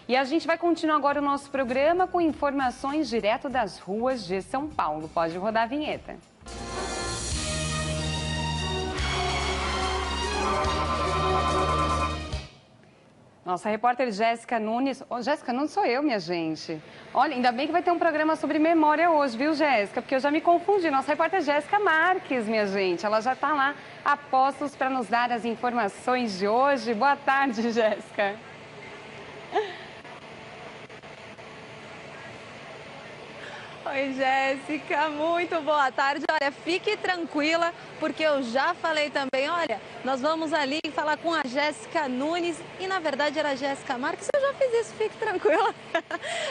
E a gente vai continuar agora o nosso programa com informações direto das ruas de São Paulo. Pode rodar a vinheta. Nossa repórter Jéssica Nunes... Jéssica Nunes sou eu, minha gente. Olha, ainda bem que vai ter um programa sobre memória hoje, viu, Jéssica? Porque eu já me confundi. Nossa repórter Jéssica Marques, minha gente. Ela já está lá a postos para nos dar as informações de hoje. Boa tarde, Jéssica. Oi, Jéssica, muito boa tarde. Olha, fique tranquila, porque eu já falei também, olha, nós vamos ali falar com a Jéssica Nunes e, na verdade, era a Jéssica Marques. Eu já fiz isso, fique tranquila,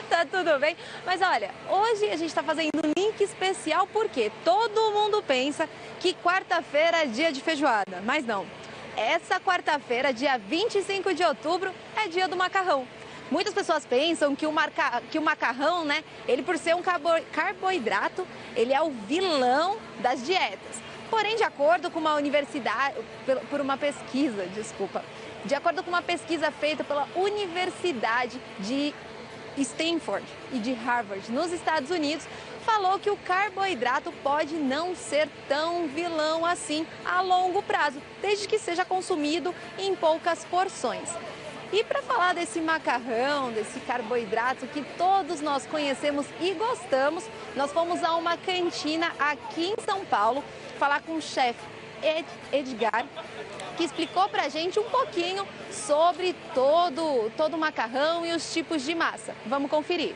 tá tudo bem. Mas, olha, hoje a gente tá fazendo um link especial porque todo mundo pensa que quarta-feira é dia de feijoada, mas não. Essa quarta-feira, dia 25 de outubro, é dia do macarrão. Muitas pessoas pensam que o macarrão, né, ele por ser um carboidrato, ele é o vilão das dietas. Porém, de acordo com uma universidade, por uma pesquisa, de acordo com uma pesquisa feita pela Universidade de Stanford e de Harvard, nos Estados Unidos, falou que o carboidrato pode não ser tão vilão assim a longo prazo, desde que seja consumido em poucas porções. E para falar desse macarrão, desse carboidrato que todos nós conhecemos e gostamos, nós fomos a uma cantina aqui em São Paulo falar com o chefe Edgar, que explicou para a gente um pouquinho sobre todo o macarrão e os tipos de massa. Vamos conferir.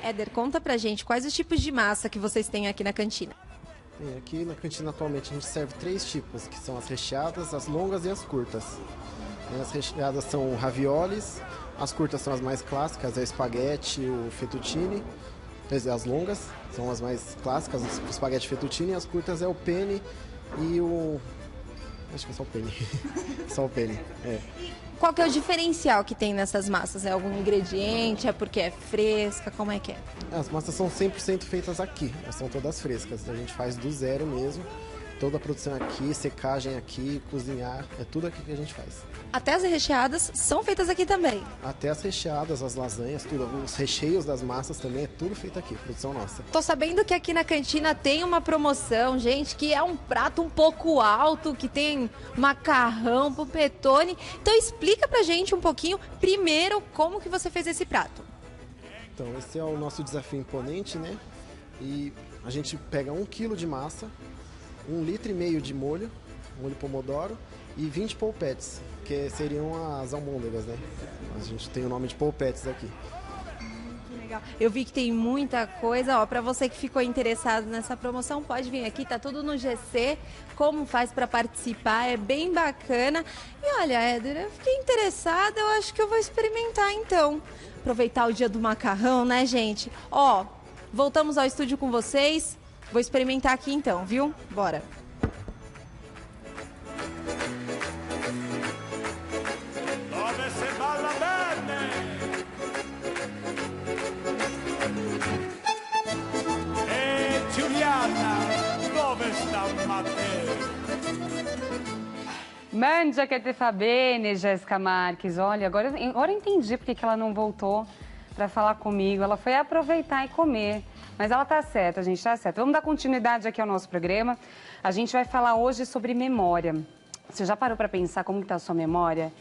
Éder, conta pra gente quais os tipos de massa que vocês têm aqui na cantina. Bem, aqui na cantina atualmente a gente serve 3 tipos, que são as recheadas, as longas e as curtas. As recheadas são raviolis, as curtas são as mais clássicas, é o espaguete, o fettuccine. As longas são as mais clássicas, o espaguete fettuccine, as curtas é o penne e o... acho que é só o penne. Só o penne, é. Qual que é o diferencial que tem nessas massas? É algum ingrediente? É porque é fresca? Como é que é? As massas são 100% feitas aqui, elas são todas frescas, a gente faz do zero mesmo. Toda a produção aqui, secagem aqui, cozinhar, é tudo aqui que a gente faz. Até as recheadas são feitas aqui também? Até as recheadas, as lasanhas, tudo, os recheios das massas também, é tudo feito aqui, produção nossa. Tô sabendo que aqui na cantina tem uma promoção, gente, que é um prato um pouco alto, que tem macarrão, polpettone. Então explica pra gente um pouquinho, primeiro, como que você fez esse prato. Então, esse é o nosso desafio imponente, né? E a gente pega 1 quilo de massa, 1,5 litro de molho pomodoro e 20 polpettes, que seriam as almôndegas, né? A gente tem o nome de polpettes aqui. Que legal. Eu vi que tem muita coisa, ó, para você que ficou interessado nessa promoção, pode vir aqui, tá tudo no GC, como faz para participar, é bem bacana. E olha, Éder, eu fiquei interessada, eu acho que eu vou experimentar então. Aproveitar o dia do macarrão, né, gente? Ó, voltamos ao estúdio com vocês. Vou experimentar aqui então, viu? Bora! Mangia che te fa bene, Jéssica Marques. Olha, agora eu entendi porque que ela não voltou para falar comigo. Ela foi aproveitar e comer. Mas ela tá certa, gente, tá certa. Vamos dar continuidade aqui ao nosso programa. A gente vai falar hoje sobre memória. Você já parou para pensar como que tá a sua memória?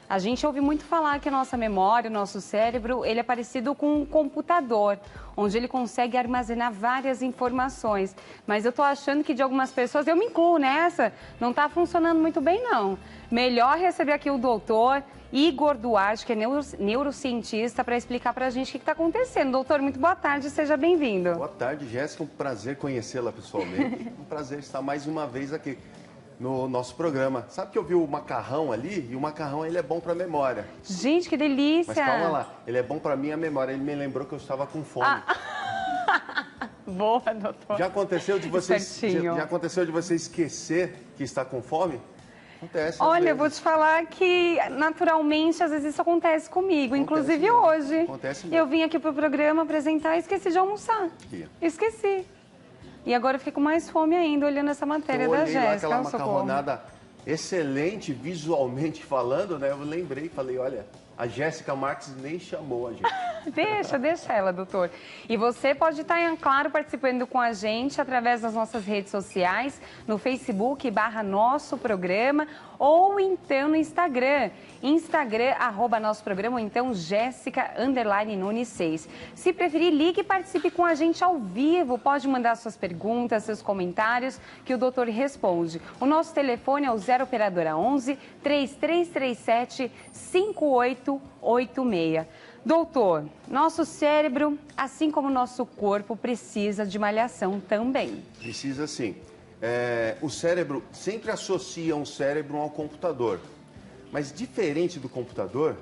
A gente ouve muito falar que a nossa memória, o nosso cérebro, ele é parecido com um computador, onde ele consegue armazenar várias informações. Mas eu tô achando que de algumas pessoas, eu me incluo nessa, não tá funcionando muito bem, não. Melhor receber aqui o doutor Igor Duarte, que é neurocientista, para explicar para a gente o que está acontecendo. Doutor, muito boa tarde, seja bem-vindo. Boa tarde, Jéssica, um prazer conhecê-la pessoalmente. Um prazer estar mais uma vez aqui no nosso programa. Sabe que eu vi o macarrão ali? E o macarrão, ele é bom para a memória. Gente, que delícia! Mas calma lá, ele é bom para a minha memória. Ele me lembrou que eu estava com fome. Boa, doutor. Já aconteceu de você esquecer que está com fome? Acontece. Olha, eu vou te falar que naturalmente, às vezes isso acontece comigo. Inclusive hoje. Acontece mesmo. Eu vim aqui pro programa apresentar e esqueci de almoçar. Esqueci. E agora eu fiquei com mais fome ainda, olhando essa matéria da Jéssica. Aquela macarronada excelente, visualmente falando, né? Eu lembrei, falei, olha, A Jéssica Marques nem chamou a gente. Deixa ela, doutor. E você pode estar, claro, participando com a gente através das nossas redes sociais, no Facebook, /Nosso Programa, ou então no Instagram, @Nosso Programa, ou então Jéssica_Nunes 6. Se preferir, ligue e participe com a gente ao vivo. Pode mandar suas perguntas, seus comentários, que o doutor responde. O nosso telefone é o 0 Operadora 11 3337 5886. Doutor, nosso cérebro, assim como o nosso corpo, precisa de malhação também. Precisa sim. O cérebro sempre associa um cérebro ao computador. Mas diferente do computador,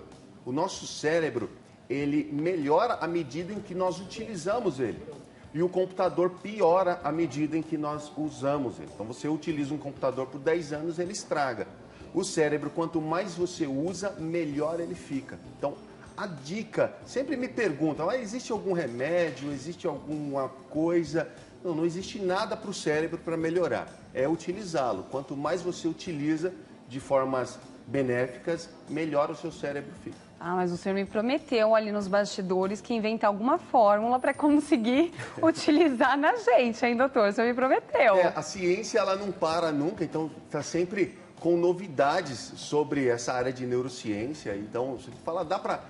o nosso cérebro, ele melhora à medida em que nós utilizamos ele. E o computador piora à medida em que nós usamos ele. Então você utiliza um computador por 10 anos, ele estraga. O cérebro, quanto mais você usa, melhor ele fica. Então, a dica, sempre me perguntam, existe algum remédio, existe alguma coisa? Não, não existe nada para o cérebro para melhorar, é utilizá-lo. Quanto mais você utiliza de formas benéficas, melhor o seu cérebro fica. Mas o senhor me prometeu ali nos bastidores que inventa alguma fórmula para conseguir utilizar na gente, hein, doutor? O senhor me prometeu. A ciência, ela não para nunca, então está sempre com novidades sobre essa área de neurociência. Então, você fala, dá para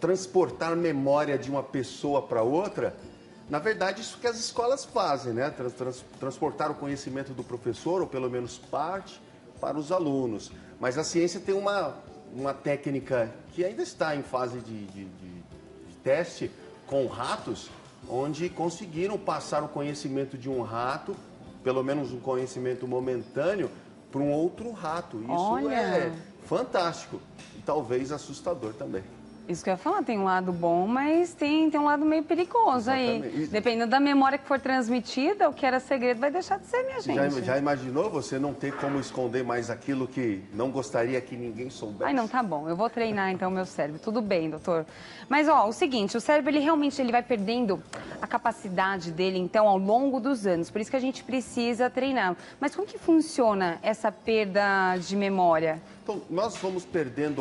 transportar memória de uma pessoa para outra? Na verdade, isso que as escolas fazem, né? Transportar o conhecimento do professor, ou pelo menos parte, para os alunos. Mas a ciência tem uma técnica que ainda está em fase de teste com ratos, onde conseguiram passar o conhecimento de um rato, pelo menos um conhecimento momentâneo, para um outro rato. Isso é fantástico e talvez assustador também. Isso que eu ia falar, tem um lado bom, mas tem um lado meio perigoso. Exatamente. Aí. Dependendo da memória que for transmitida, o que era segredo vai deixar de ser, minha gente. Já imaginou você não ter como esconder mais aquilo que não gostaria que ninguém soubesse? Não, tá bom. Eu vou treinar então o meu cérebro. Tudo bem, doutor. Mas, o seguinte, o cérebro, ele realmente vai perdendo a capacidade dele, então, ao longo dos anos. Por isso que a gente precisa treinar. Mas como que funciona essa perda de memória? Então, nós vamos perdendo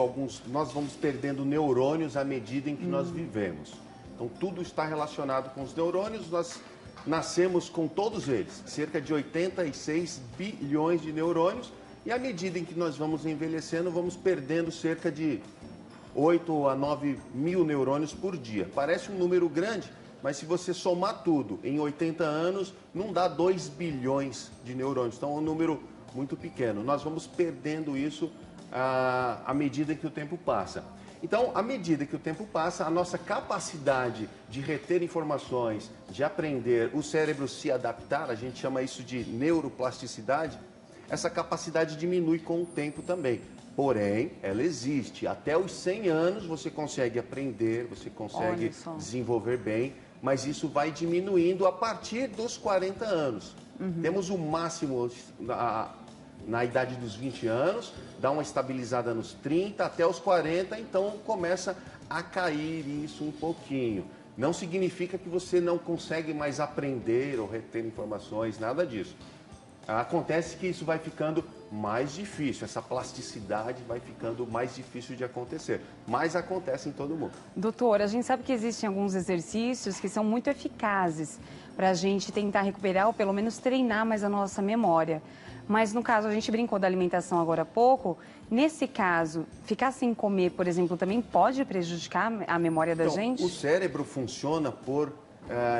neurônios à medida em que nós vivemos. Então, tudo está relacionado com os neurônios. Nós nascemos com todos eles, cerca de 86 bilhões de neurônios. E à medida em que nós vamos envelhecendo, vamos perdendo cerca de 8 a 9 mil neurônios por dia. Parece um número grande, mas se você somar tudo em 80 anos, não dá 2 bilhões de neurônios. Então, é um número muito pequeno. Nós vamos perdendo isso à medida que o tempo passa. Então, à medida que o tempo passa, a nossa capacidade de reter informações, de aprender, o cérebro se adaptar, a gente chama isso de neuroplasticidade, essa capacidade diminui com o tempo também. Porém, ela existe. Até os 100 anos você consegue aprender, você consegue desenvolver bem, mas isso vai diminuindo a partir dos 40 anos. Temos o máximo na idade dos 20 anos, dá uma estabilizada nos 30, até os 40, então começa a cair isso um pouquinho. Não significa que você não consegue mais aprender ou reter informações, nada disso. Acontece que isso vai ficando mais difícil, essa plasticidade vai ficando mais difícil de acontecer, mas acontece em todo mundo. Doutor, a gente sabe que existem alguns exercícios que são muito eficazes para a gente tentar recuperar ou pelo menos treinar mais a nossa memória. Mas no caso, a gente brincou da alimentação agora há pouco, nesse caso, ficar sem comer, por exemplo, também pode prejudicar a memória da gente? O cérebro funciona por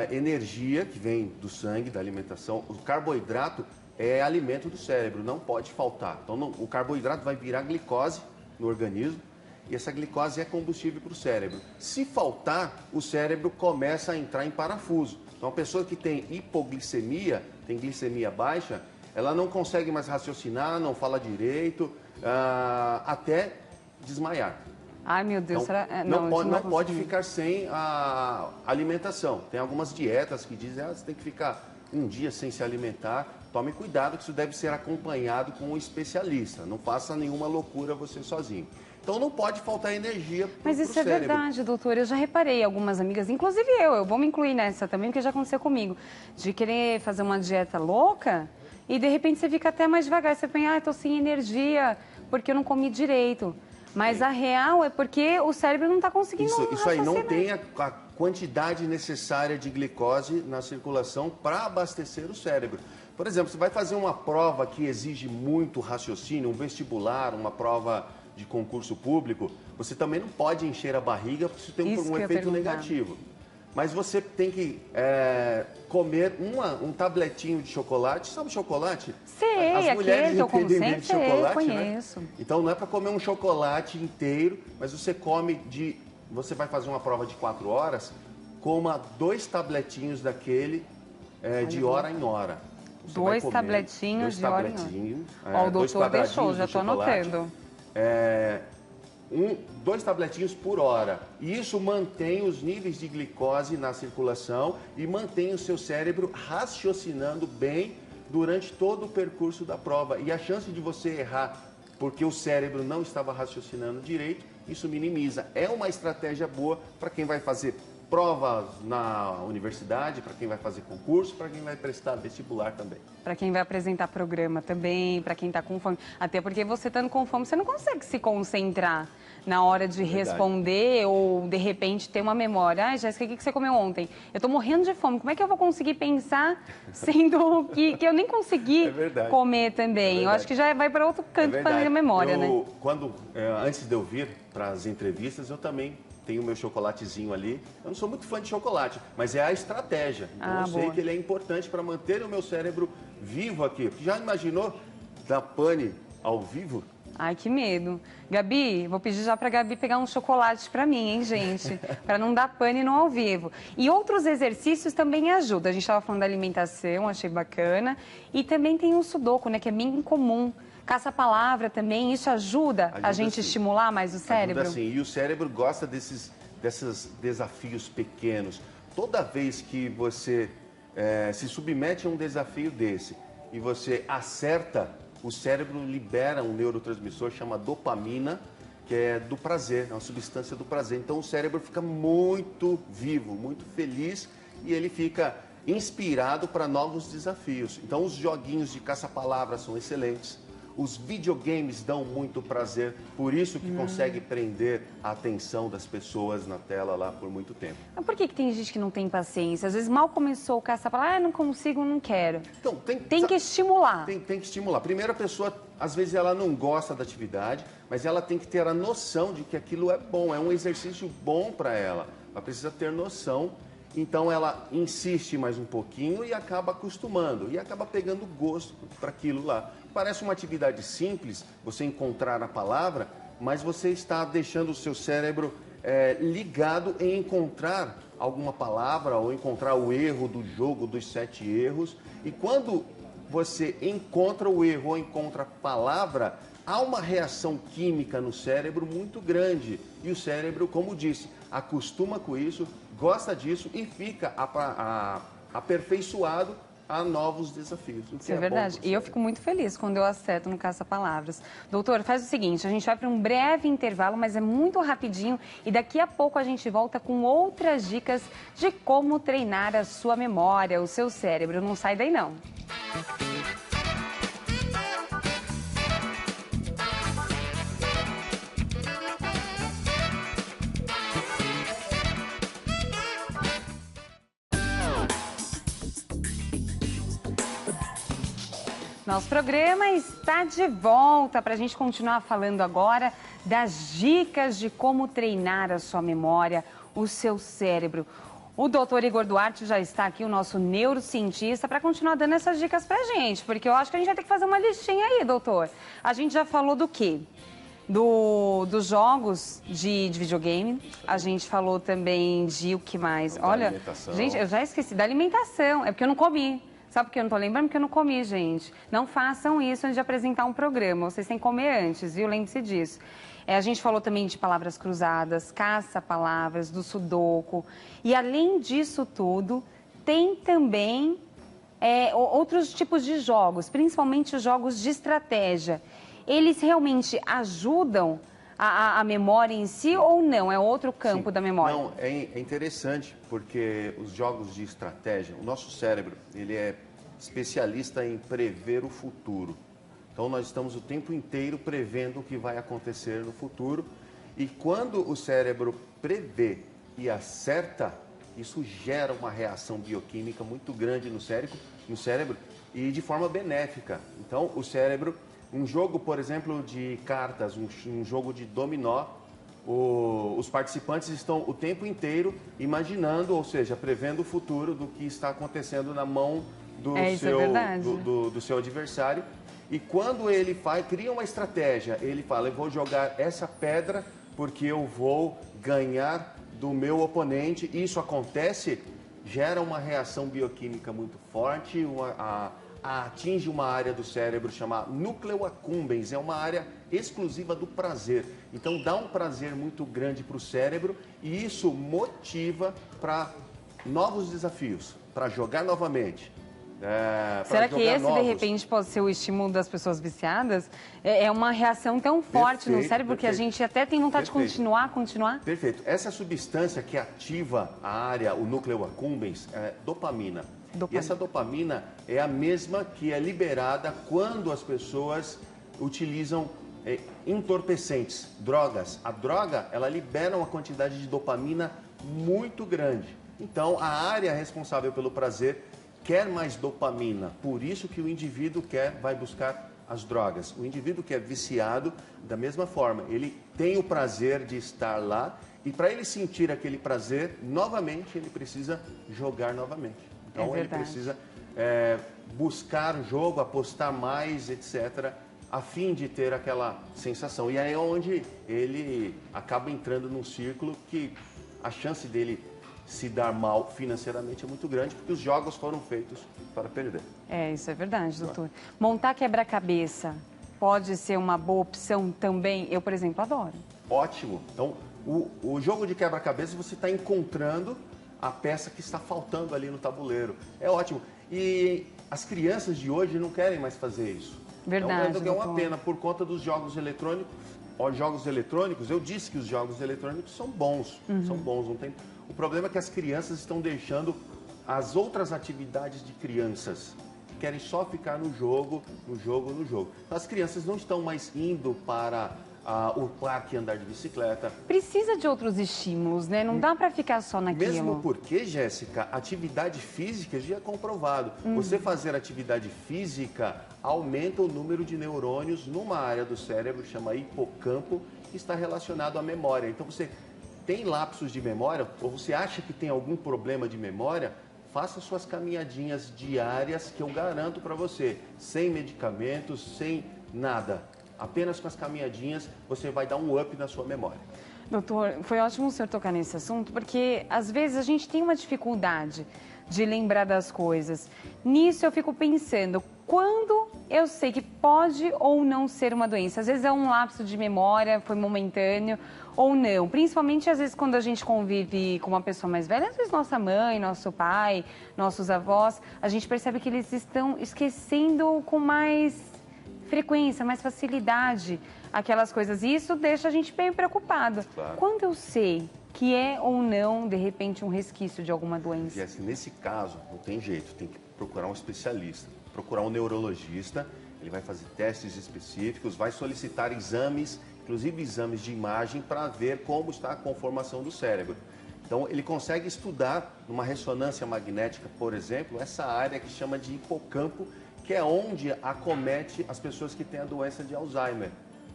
energia que vem do sangue, da alimentação. O carboidrato é alimento do cérebro, não pode faltar. Então, o carboidrato vai virar glicose no organismo e essa glicose é combustível para o cérebro. Se faltar, o cérebro começa a entrar em parafuso. Então, a pessoa que tem hipoglicemia, tem glicemia baixa, ela não consegue mais raciocinar, não fala direito, até desmaiar. Ai, meu Deus, então, será? Não pode ficar sem a alimentação. Tem algumas dietas que dizem que você tem que ficar um dia sem se alimentar. Tome cuidado que isso deve ser acompanhado com um especialista. Não faça nenhuma loucura você sozinho. Então não pode faltar energia para o cérebro. Mas isso é verdade, doutor. Eu já reparei, algumas amigas, inclusive eu vou me incluir nessa também, porque já aconteceu comigo, de querer fazer uma dieta louca e de repente você fica até mais devagar. Você pensa, estou sem energia porque eu não comi direito. Mas a real é porque o cérebro não está conseguindo Isso aí, não raciocinar. tem a quantidade necessária de glicose na circulação para abastecer o cérebro. Por exemplo, você vai fazer uma prova que exige muito raciocínio, um vestibular, uma prova de concurso público, você também não pode encher a barriga porque isso tem um efeito negativo. Mas você tem que comer um tabletinho de chocolate. Sabe o chocolate? Sei, as mulheres eu como entendem sempre, de chocolate, conheço. né? Então não é para comer um chocolate inteiro, mas você come você vai fazer uma prova de 4 horas, coma 2 tabletinhos daquele de hora em hora. Você vai comer 2 tabletinhos de hora em hora. Ó, o doutor deixou, já estou anotando. 2 tabletinhos por hora. E isso mantém os níveis de glicose na circulação e mantém o seu cérebro raciocinando bem durante todo o percurso da prova. E a chance de você errar porque o cérebro não estava raciocinando direito, isso minimiza. É uma estratégia boa para quem vai fazer provas na universidade, para quem vai fazer concurso, para quem vai prestar vestibular também. Para quem vai apresentar programa também, para quem está com fome. Até porque você estando com fome, você não consegue se concentrar na hora de responder ou, de repente, ter uma memória. Ah, Jéssica, o que você comeu ontem? Eu estou morrendo de fome. Como é que eu vou conseguir pensar, sendo que eu nem consegui comer também? Eu acho que já vai para outro canto para a memória, né? Antes de eu vir para as entrevistas, eu também tenho o meu chocolatezinho ali. Eu não sou muito fã de chocolate, mas é a estratégia. Então eu sei que ele é importante para manter o meu cérebro vivo aqui. Já imaginou dar pane ao vivo? Ai, que medo. Gabi, vou pedir já para a Gabi pegar um chocolate para mim, hein, gente? Para não dar pane no ao vivo. E outros exercícios também ajudam. A gente estava falando da alimentação, achei bacana. E também tem o sudoku, né, que é bem comum. Caça-palavra também, isso ajuda a gente estimular mais o cérebro? Ajuda sim, e o cérebro gosta desses desafios pequenos. Toda vez que você se submete a um desafio desse e você acerta, o cérebro libera um neurotransmissor chamado dopamina, que é do prazer, é uma substância do prazer. Então o cérebro fica muito vivo, muito feliz e ele fica inspirado para novos desafios. Então os joguinhos de caça-palavra são excelentes. Os videogames dão muito prazer, por isso que consegue prender a atenção das pessoas na tela lá por muito tempo. Mas por que tem gente que não tem paciência? Às vezes mal começou o caça-palavra, não consigo, não quero. Então, tem que estimular. Tem que estimular. Primeiro, a pessoa, às vezes, ela não gosta da atividade, mas ela tem que ter a noção de que aquilo é bom, é um exercício bom para ela. Ela precisa ter noção. Então ela insiste mais um pouquinho e acaba acostumando, e acaba pegando gosto para aquilo lá. Parece uma atividade simples, você encontrar a palavra, mas você está deixando o seu cérebro ligado em encontrar alguma palavra ou encontrar o erro do jogo dos 7 erros. E quando você encontra o erro ou encontra a palavra, há uma reação química no cérebro muito grande. E o cérebro, como disse, acostuma com isso, gosta disso e fica aperfeiçoado a novos desafios. Isso é verdade. E eu fico muito feliz quando eu acerto no caça-palavras. Doutor, faz o seguinte, a gente vai para um breve intervalo, mas é muito rapidinho. E daqui a pouco a gente volta com outras dicas de como treinar a sua memória, o seu cérebro. Não sai daí, não. Nosso programa está de volta para a gente continuar falando agora das dicas de como treinar a sua memória, o seu cérebro. O doutor Igor Duarte já está aqui, o nosso neurocientista, para continuar dando essas dicas para a gente, porque eu acho que a gente vai ter que fazer uma listinha aí, doutor. A gente já falou do quê? Dos jogos de videogame, a gente falou também de o que mais? Olha, gente, eu já esqueci da alimentação, é porque eu não comi. Sabe por que eu não tô lembrando? Porque eu não comi, gente. Não façam isso antes de apresentar um programa. Vocês têm que comer antes, viu? Lembre-se disso. A gente falou também de palavras cruzadas, caça-palavras, do sudoku. E além disso tudo, tem também outros tipos de jogos, principalmente os jogos de estratégia. Eles realmente ajudam a memória em si ou não? É outro campo da memória? Não, é interessante porque os jogos de estratégia, o nosso cérebro, ele é especialista em prever o futuro. Então nós estamos o tempo inteiro prevendo o que vai acontecer no futuro. E quando o cérebro prevê e acerta, isso gera uma reação bioquímica muito grande no cérebro e de forma benéfica. Então o cérebro, um jogo, por exemplo, de cartas, um jogo de dominó, os participantes estão o tempo inteiro imaginando, ou seja, prevendo o futuro do que está acontecendo na mão do seu adversário. E quando ele cria uma estratégia, ele fala, eu vou jogar essa pedra porque eu vou ganhar do meu oponente. Isso acontece, gera uma reação bioquímica muito forte, atinge uma área do cérebro chamada núcleo accumbens, é uma área exclusiva do prazer. Então dá um prazer muito grande para o cérebro e isso motiva para novos desafios, para jogar novamente. Será que esse, de repente, pode ser o estímulo das pessoas viciadas? É uma reação tão forte no cérebro que a gente até tem vontade de continuar? Perfeito. Essa substância que ativa a área, o núcleo accumbens, é dopamina. E essa dopamina é a mesma que é liberada quando as pessoas utilizam entorpecentes, drogas. A droga, ela libera uma quantidade de dopamina muito grande. Então, a área responsável pelo prazer quer mais dopamina, por isso que o indivíduo vai buscar as drogas. O indivíduo que é viciado, da mesma forma, ele tem o prazer de estar lá e para ele sentir aquele prazer, novamente, ele precisa jogar novamente. Então ele precisa buscar o jogo, apostar mais, etc., a fim de ter aquela sensação. E aí é onde ele acaba entrando num círculo que a chance dele se dar mal financeiramente é muito grande, porque os jogos foram feitos para perder. Isso é verdade, doutor. Montar quebra-cabeça pode ser uma boa opção também? Eu, por exemplo, adoro. Ótimo. Então, o jogo de quebra-cabeça, você está encontrando a peça que está faltando ali no tabuleiro. É ótimo. E as crianças de hoje não querem mais fazer isso. Verdade, é uma pena por conta dos jogos eletrônicos. Eu disse que os jogos eletrônicos são bons. São bons, não tem... O problema é que as crianças estão deixando as outras atividades de crianças. Querem só ficar no jogo. Então, as crianças não estão mais indo para o parque andar de bicicleta. Precisa de outros estímulos, né? Não dá para ficar só naquilo. Mesmo porque, Jéssica, atividade física já é comprovado. Você fazer atividade física aumenta o número de neurônios numa área do cérebro, chama hipocampo, que está relacionado à memória. Então, você tem lapsos de memória, ou você acha que tem algum problema de memória, faça suas caminhadinhas diárias que eu garanto para você, sem medicamentos, sem nada. Apenas com as caminhadinhas você vai dar um up na sua memória. Doutor, foi ótimo o senhor tocar nesse assunto, porque às vezes a gente tem uma dificuldade de lembrar das coisas. Nisso eu fico pensando, quando eu sei que pode ou não ser uma doença? Às vezes é um lapso de memória, foi momentâneo ou não. Principalmente às vezes quando a gente convive com uma pessoa mais velha, às vezes nossa mãe, nosso pai, nossos avós, a gente percebe que eles estão esquecendo com mais frequência, mais facilidade aquelas coisas. E isso deixa a gente bem preocupado. Claro. Quando eu sei que é ou não, de repente, um resquício de alguma doença? E assim, nesse caso, não tem jeito, tem que procurar um especialista, procurar um neurologista, ele vai fazer testes específicos, vai solicitar exames, inclusive exames de imagem, para ver como está a conformação do cérebro. Então, ele consegue estudar, numa ressonância magnética, por exemplo, essa área que chama de hipocampo, que é onde acomete as pessoas que têm a doença de Alzheimer.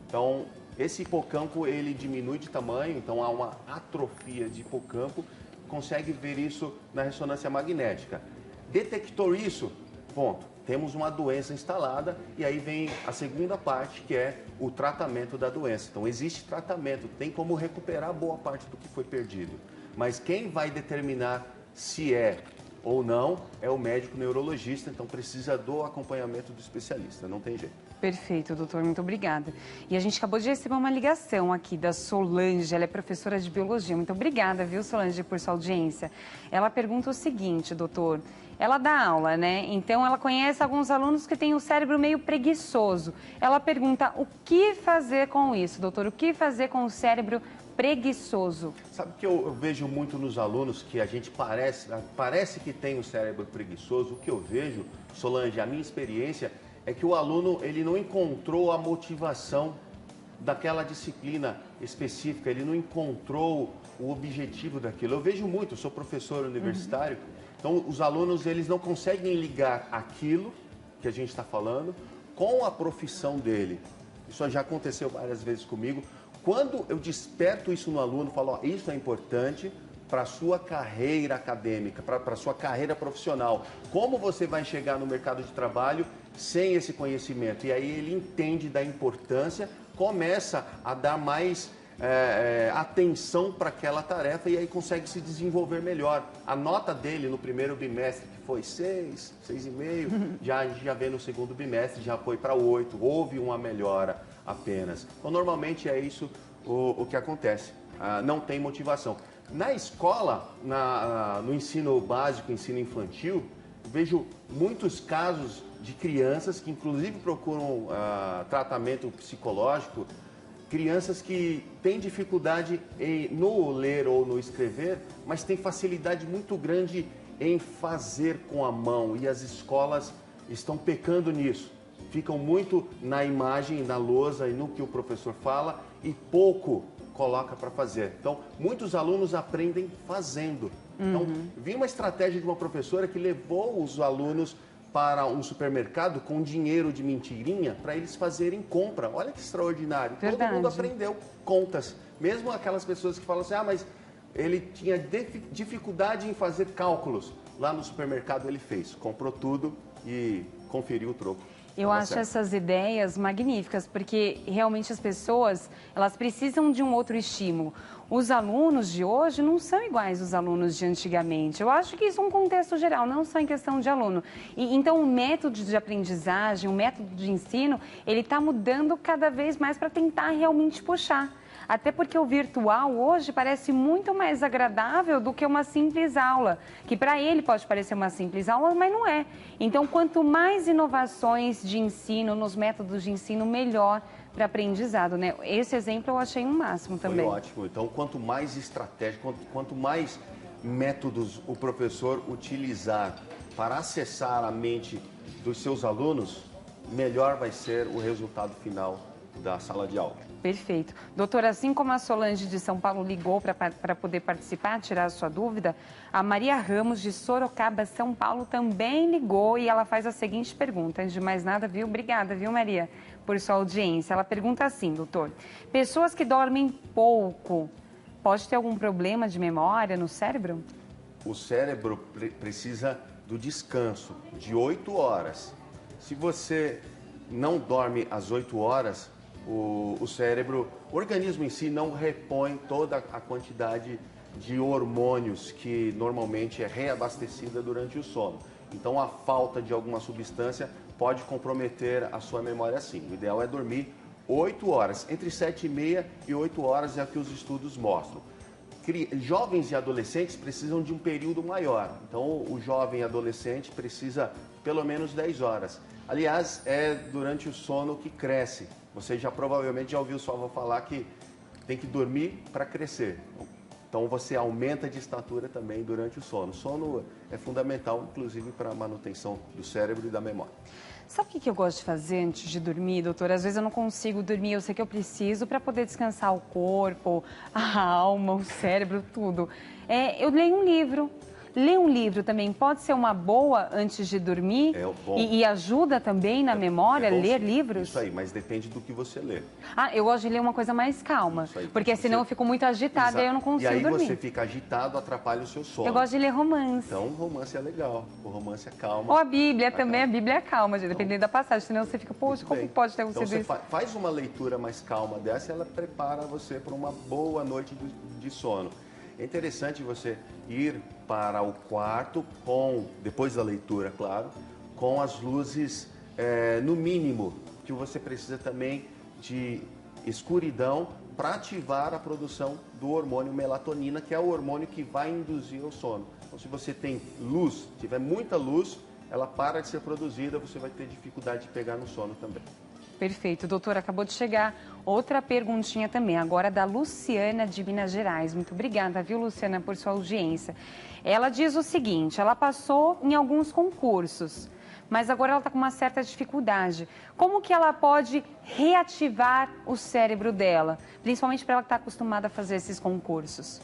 Então, esse hipocampo, ele diminui de tamanho, então há uma atrofia de hipocampo, consegue ver isso na ressonância magnética. Detectou isso? Ponto. Temos uma doença instalada e aí vem a segunda parte, que é o tratamento da doença. Então, existe tratamento, tem como recuperar boa parte do que foi perdido. Mas quem vai determinar se é ou não é o médico neurologista, então precisa do acompanhamento do especialista, não tem jeito. Perfeito, doutor, muito obrigada. E a gente acabou de receber uma ligação aqui da Solange, ela é professora de biologia. Muito obrigada, viu, Solange, por sua audiência. Ela pergunta o seguinte, doutor, ela dá aula, né? Então ela conhece alguns alunos que têm o cérebro meio preguiçoso. Ela pergunta o que fazer com isso, doutor, o que fazer com o cérebro preguiçoso? Sabe que eu vejo muito nos alunos que a gente parece que tem o cérebro preguiçoso. O que eu vejo, Solange, a minha experiência é que o aluno ele não encontrou a motivação daquela disciplina específica, ele não encontrou o objetivo daquilo. Eu vejo muito, eu sou professor universitário, então os alunos eles não conseguem ligar aquilo que a gente está falando com a profissão dele. Isso já aconteceu várias vezes comigo. Quando eu desperto isso no aluno, falo, ó, isso é importante para a sua carreira acadêmica, para a sua carreira profissional. Como você vai chegar no mercado de trabalho sem esse conhecimento? E aí ele entende da importância, começa a dar mais atenção para aquela tarefa e aí consegue se desenvolver melhor. A nota dele no primeiro bimestre, que foi 6, 6,5, já vê no segundo bimestre, já foi para 8, houve uma melhora apenas. Então, normalmente é isso o que acontece, não tem motivação. Na escola, no ensino básico, ensino infantil, vejo muitos casos de crianças que inclusive procuram tratamento psicológico, crianças que têm dificuldade no ler ou no escrever, mas têm facilidade muito grande em fazer com a mão e as escolas estão pecando nisso. Ficam muito na imagem, na lousa e no que o professor fala e pouco coloca para fazer. Então, muitos alunos aprendem fazendo. Então, vi uma estratégia de uma professora que levou os alunos para um supermercado com dinheiro de mentirinha para eles fazerem compra. Olha que extraordinário. Verdade. Todo mundo aprendeu contas. Mesmo aquelas pessoas que falam assim, mas ele tinha dificuldade em fazer cálculos. Lá no supermercado ele fez, comprou tudo e conferiu o troco. Eu acho essas ideias magníficas, porque realmente as pessoas, elas precisam de um outro estímulo. Os alunos de hoje não são iguais aos alunos de antigamente. Eu acho que isso é um contexto geral, não só em questão de aluno. Então, o método de aprendizagem, o método de ensino, ele está mudando cada vez mais para tentar realmente puxar. Até porque o virtual hoje parece muito mais agradável do que uma simples aula, que para ele pode parecer uma simples aula, mas não é. Então, quanto mais inovações de ensino, nos métodos de ensino, melhor para aprendizado, né? Esse exemplo eu achei um máximo também. Foi ótimo. Então, quanto mais estratégia, quanto mais métodos o professor utilizar para acessar a mente dos seus alunos, melhor vai ser o resultado final da sala de aula. Perfeito. Doutora, assim como a Solange de São Paulo ligou para poder participar, tirar a sua dúvida, a Maria Ramos de Sorocaba, São Paulo, também ligou e ela faz a seguinte pergunta. Antes de mais nada, viu? Obrigada, viu, Maria, por sua audiência. Ela pergunta assim, doutor, pessoas que dormem pouco, pode ter algum problema de memória no cérebro? O cérebro precisa do descanso de 8 horas. Se você não dorme às 8 horas, o cérebro, o organismo em si não repõe toda a quantidade de hormônios que normalmente é reabastecida durante o sono. Então, a falta de alguma substância pode comprometer a sua memória sim. O ideal é dormir 8 horas, entre 7h30 e 8 horas é o que os estudos mostram. Jovens e adolescentes precisam de um período maior, então o jovem e adolescente precisa pelo menos 10 horas. Aliás, é durante o sono que cresce. Você provavelmente já ouviu sua avó falar que tem que dormir para crescer. Então você aumenta de estatura também durante o sono. O sono é fundamental, inclusive, para a manutenção do cérebro e da memória. Sabe o que eu gosto de fazer antes de dormir, doutora? Às vezes eu não consigo dormir, eu sei que eu preciso para poder descansar o corpo, a alma, o cérebro, tudo. Eu leio um livro. Ler um livro também pode ser uma boa antes de dormir e ajuda também na memória, ler livros? Isso aí, mas depende do que você lê. Eu gosto de ler uma coisa mais calma, porque senão eu fico muito agitada e aí eu não consigo dormir. E aí você fica agitado, atrapalha o seu sono. Eu gosto de ler romance. Então, o romance é legal, o romance é calmo. Ou a Bíblia também, a Bíblia é calma, dependendo da passagem, senão você fica, poxa, como pode ter acontecido isso? Faz uma leitura mais calma dessa e ela prepara você para uma boa noite de sono. É interessante você ir para o quarto, depois da leitura, claro, com as luzes no mínimo, que você precisa também de escuridão para ativar a produção do hormônio melatonina, que é o hormônio que vai induzir o sono. Então, se você tem luz, tiver muita luz, ela para de ser produzida, você vai ter dificuldade de pegar no sono também. Perfeito. Doutora, acabou de chegar outra perguntinha também, agora da Luciana de Minas Gerais. Muito obrigada, viu, Luciana, por sua audiência. Ela diz o seguinte, ela passou em alguns concursos, mas agora ela está com uma certa dificuldade. Como que ela pode reativar o cérebro dela? Principalmente para ela que está acostumada a fazer esses concursos.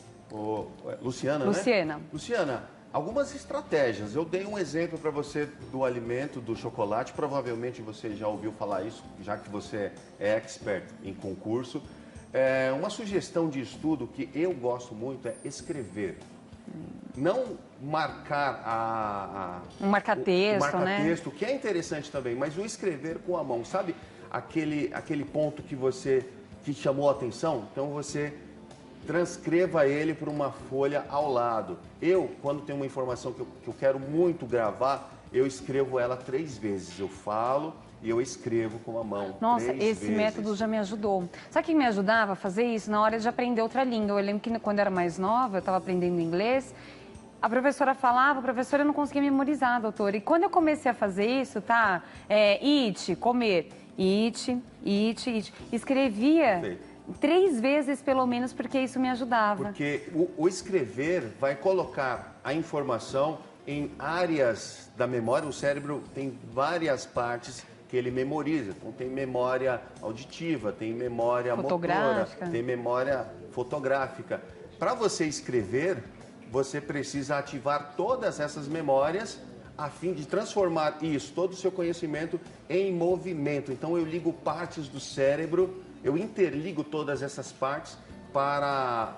Luciana, Luciana. né? Luciana, algumas estratégias. Eu dei um exemplo para você do alimento, do chocolate. Provavelmente você já ouviu falar isso, já que você é expert em concurso. Uma sugestão de estudo que eu gosto muito é escrever. Não marcar um marca-texto, o marca-texto, que é interessante também, mas o escrever com a mão, sabe aquele ponto que chamou a atenção? Então você transcreva ele por uma folha ao lado. Quando tem uma informação que eu quero muito gravar, eu escrevo ela 3 vezes. Eu falo e eu escrevo com a mão. Nossa, 3 esse vezes. método já me ajudou. Sabe o que me ajudava a fazer isso? Na hora de aprender outra língua. Eu lembro que quando eu era mais nova, eu estava aprendendo inglês, a professora falava, a professora não conseguia memorizar, doutora. E quando eu comecei a fazer isso, tá? Eat, comer. Eat, eat, eat. Escrevia... Perfeito. 3 vezes, pelo menos, porque isso me ajudava. Porque o escrever vai colocar a informação em áreas da memória. O cérebro tem várias partes que ele memoriza. Então, tem memória auditiva, tem memória motora, tem memória fotográfica. Para você escrever, você precisa ativar todas essas memórias a fim de transformar isso, todo o seu conhecimento, em movimento. Então, eu ligo partes do cérebro, eu interligo todas essas partes para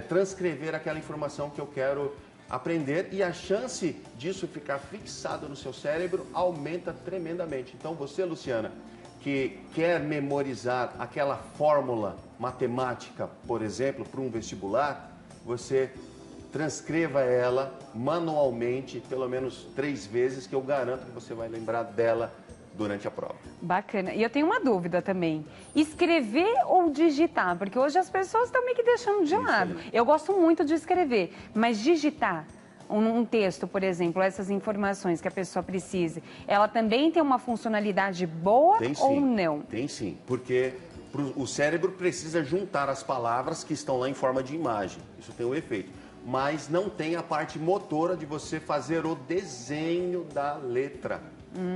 transcrever aquela informação que eu quero aprender, e a chance disso ficar fixado no seu cérebro aumenta tremendamente. Então, você, Luciana, que quer memorizar aquela fórmula matemática, por exemplo, para um vestibular, você transcreva ela manualmente, pelo menos 3 vezes, que eu garanto que você vai lembrar dela durante a prova. Bacana. E eu tenho uma dúvida também. Escrever ou digitar? Porque hoje as pessoas estão meio que deixando de lado. Eu gosto muito de escrever, mas digitar um texto, por exemplo, essas informações que a pessoa precise, ela também tem uma funcionalidade boa ou não? Tem sim, porque o cérebro precisa juntar as palavras que estão lá em forma de imagem. Isso tem um efeito. Mas não tem a parte motora de você fazer o desenho da letra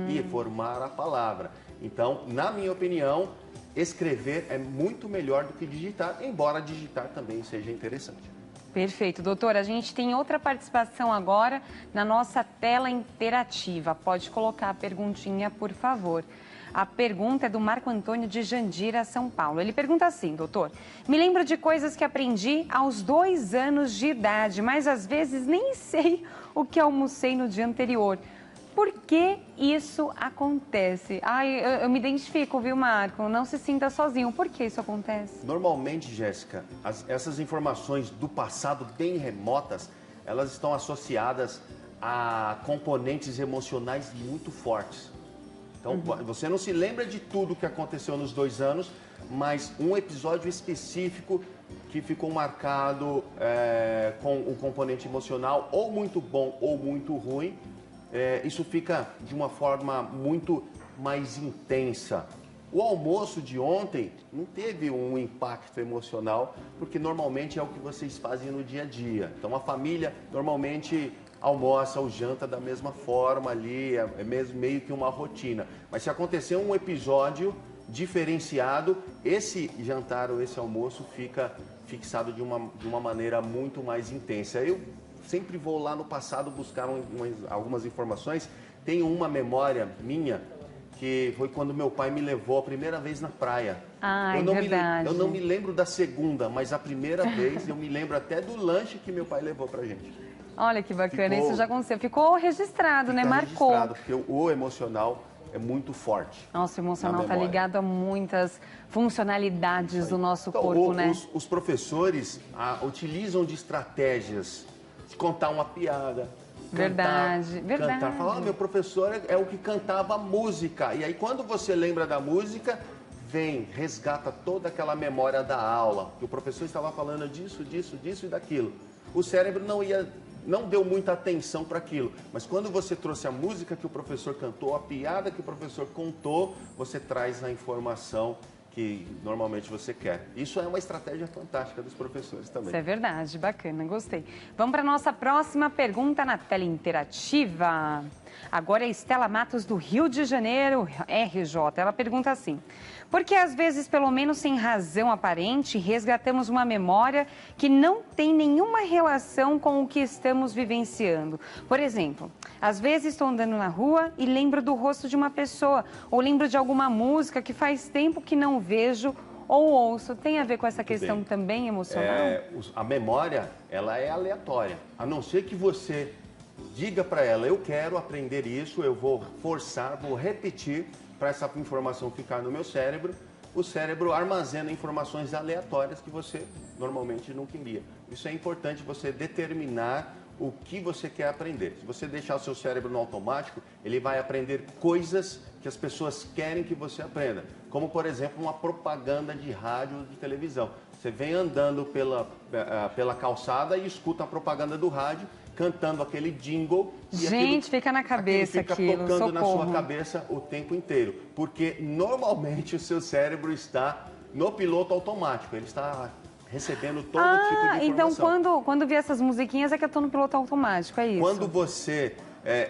e formar a palavra. Então, na minha opinião, escrever é muito melhor do que digitar, embora digitar também seja interessante. Perfeito, doutora. A gente tem outra participação agora na nossa tela interativa. Pode colocar a perguntinha, por favor. A pergunta é do Marco Antônio de Jandira, São Paulo. Ele pergunta assim, doutor: me lembro de coisas que aprendi aos 2 anos de idade, mas às vezes nem sei o que almocei no dia anterior. Por que isso acontece? Ai, eu me identifico, viu, Marco? Não se sinta sozinho. Por que isso acontece? Normalmente, Jéssica, essas informações do passado bem remotas, elas estão associadas a componentes emocionais muito fortes. Então, você não se lembra de tudo que aconteceu nos 2 anos, mas um episódio específico que ficou marcado com um componente emocional ou muito bom ou muito ruim, isso fica de uma forma muito mais intensa. O almoço de ontem não teve um impacto emocional, porque normalmente é o que vocês fazem no dia a dia. Então, a família normalmente almoça ou janta da mesma forma ali, é mesmo meio que uma rotina. Mas se acontecer um episódio diferenciado, esse jantar ou esse almoço fica fixado de uma maneira muito mais intensa. Eu sempre vou lá no passado buscar algumas informações. Tenho uma memória minha que foi quando meu pai me levou a primeira vez na praia. Ah, é verdade. Eu não me lembro da segunda, mas a primeira vez eu me lembro até do lanche que meu pai levou pra gente. Olha que bacana, isso já aconteceu. Ficou registrado, né? Marcou. Registrado, porque o emocional é muito forte. Nossa, o emocional está ligado a muitas funcionalidades do nosso corpo, né? Os professores utilizam de estratégias de contar uma piada. Verdade. Cantar. Falar, meu professor é o que cantava música. E aí, quando você lembra da música, resgata toda aquela memória da aula. Que o professor estava falando disso e daquilo. O cérebro não deu muita atenção para aquilo. Mas quando você trouxe a música que o professor cantou, a piada que o professor contou, você traz a informação que normalmente você quer. Isso é uma estratégia fantástica dos professores também. Isso é verdade, bacana, gostei. Vamos para a nossa próxima pergunta na tela interativa. Agora é Estela Matos, do Rio de Janeiro, RJ. Ela pergunta assim: porque às vezes, pelo menos sem razão aparente, resgatamos uma memória que não tem nenhuma relação com o que estamos vivenciando? Por exemplo, às vezes estou andando na rua e lembro do rosto de uma pessoa, ou lembro de alguma música que faz tempo que não vejo ou ouço. Tem a ver com essa questão também emocional? A memória, ela é aleatória. A não ser que você diga para ela, eu quero aprender isso, eu vou forçar, vou repetir para essa informação ficar no meu cérebro. O cérebro armazena informações aleatórias que você normalmente não queria. Isso é importante, você determinar o que você quer aprender. Se você deixar o seu cérebro no automático, ele vai aprender coisas que as pessoas querem que você aprenda. Como, por exemplo, uma propaganda de rádio ou de televisão. Você vem andando pela calçada e escuta a propaganda do rádio, cantando aquele jingle. Gente, fica na cabeça fica aquilo, tocando na sua socorro. cabeça o tempo inteiro. Porque normalmente o seu cérebro está no piloto automático. Ele está recebendo todo tipo de informação. Então quando vi essas musiquinhas é que eu estou no piloto automático, é isso? Quando você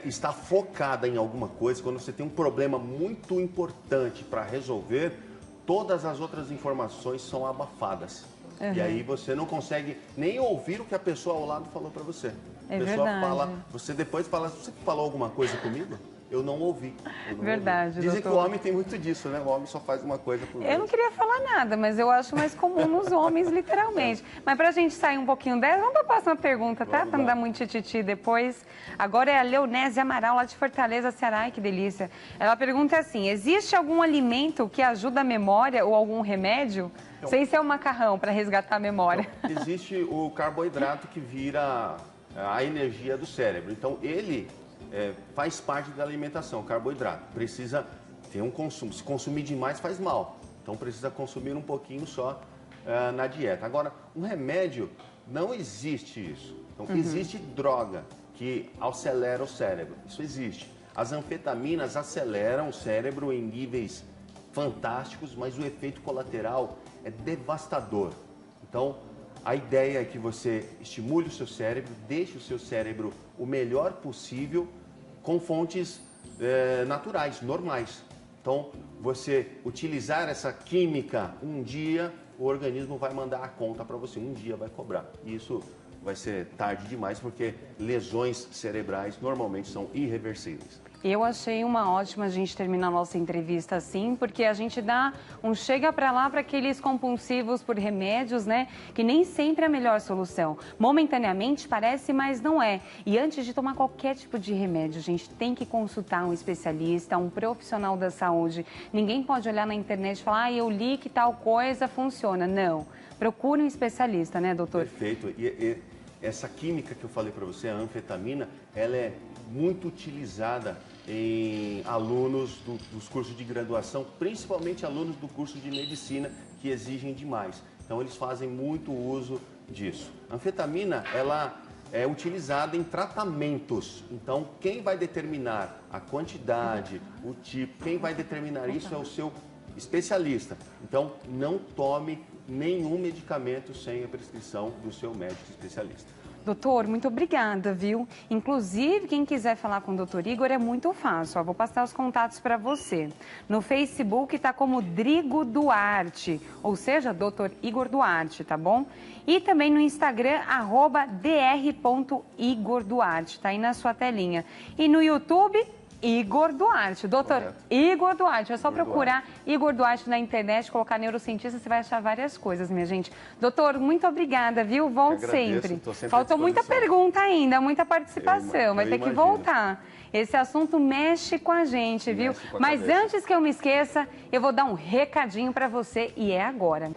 está focada em alguma coisa, quando você tem um problema muito importante para resolver, todas as outras informações são abafadas. Uhum. E aí você não consegue nem ouvir o que a pessoa ao lado falou para você. É a pessoa verdade. fala, você depois fala, você falou alguma coisa comigo? Eu não ouvi. Verdade, Dizem doutor. que o homem tem muito disso, né? O homem só faz uma coisa por vez. Eu não queria falar nada, mas eu acho mais comum nos homens, literalmente. Mas pra gente sair um pouquinho dela, vamos pra próxima pergunta, tá? Vamos Pra não lá. dar muito tititi depois. Agora é a Leonésia Amaral, lá de Fortaleza, Ceará. Ai, que delícia. Ela pergunta assim: existe algum alimento que ajuda a memória ou algum remédio? Sem ser o macarrão, para resgatar a memória. Então, existe o carboidrato que vira a energia do cérebro. Então, ele faz parte da alimentação, o carboidrato. Precisa ter um consumo. Se consumir demais, faz mal. Então, precisa consumir um pouquinho só na dieta. Agora, um remédio, não existe isso. Então, existe droga que acelera o cérebro. Isso existe. As anfetaminas aceleram o cérebro em níveis fantásticos, mas o efeito colateral é devastador. Então, a ideia é que você estimule o seu cérebro, deixe o seu cérebro o melhor possível com fontes naturais, normais. Então, você utilizar essa química um dia, o organismo vai mandar a conta para você, um dia vai cobrar. E isso vai ser tarde demais, porque lesões cerebrais normalmente são irreversíveis. Eu achei uma ótima a gente terminar a nossa entrevista assim, porque a gente dá um chega pra lá para aqueles compulsivos por remédios, né? Que nem sempre é a melhor solução. Momentaneamente parece, mas não é. E antes de tomar qualquer tipo de remédio, a gente tem que consultar um especialista, um profissional da saúde. Ninguém pode olhar na internet e falar, eu li que tal coisa funciona. Não. Procure um especialista, né, doutor? Perfeito. E essa química que eu falei para você, a anfetamina, ela é muito utilizada em alunos dos cursos de graduação, principalmente alunos do curso de medicina, que exigem demais. Então, eles fazem muito uso disso. A anfetamina, ela é utilizada em tratamentos. Então, quem vai determinar a quantidade, o tipo, quem vai determinar isso é o seu especialista. Então, não tome nenhum medicamento sem a prescrição do seu médico especialista. Doutor, muito obrigada, viu? Inclusive, quem quiser falar com o doutor Igor é muito fácil. Vou passar os contatos para você. No Facebook está como Drigo Duarte, ou seja, doutor Igor Duarte, tá bom? E também no Instagram, @dr.igorduarte, tá aí na sua telinha. E no YouTube, Igor Duarte, doutor Correto. Igor Duarte. É só Igor procurar Igor Duarte na internet, colocar neurocientista, você vai achar várias coisas, minha gente. Doutor, muito obrigada, viu? Volte Eu agradeço, sempre. tô sempre à Faltou muita disposição. pergunta ainda, muita participação. Vai ter que imagino. voltar. Esse assunto mexe com a gente, viu? Mexe com a Mas cabeça. antes que eu me esqueça, eu vou dar um recadinho para você e é agora.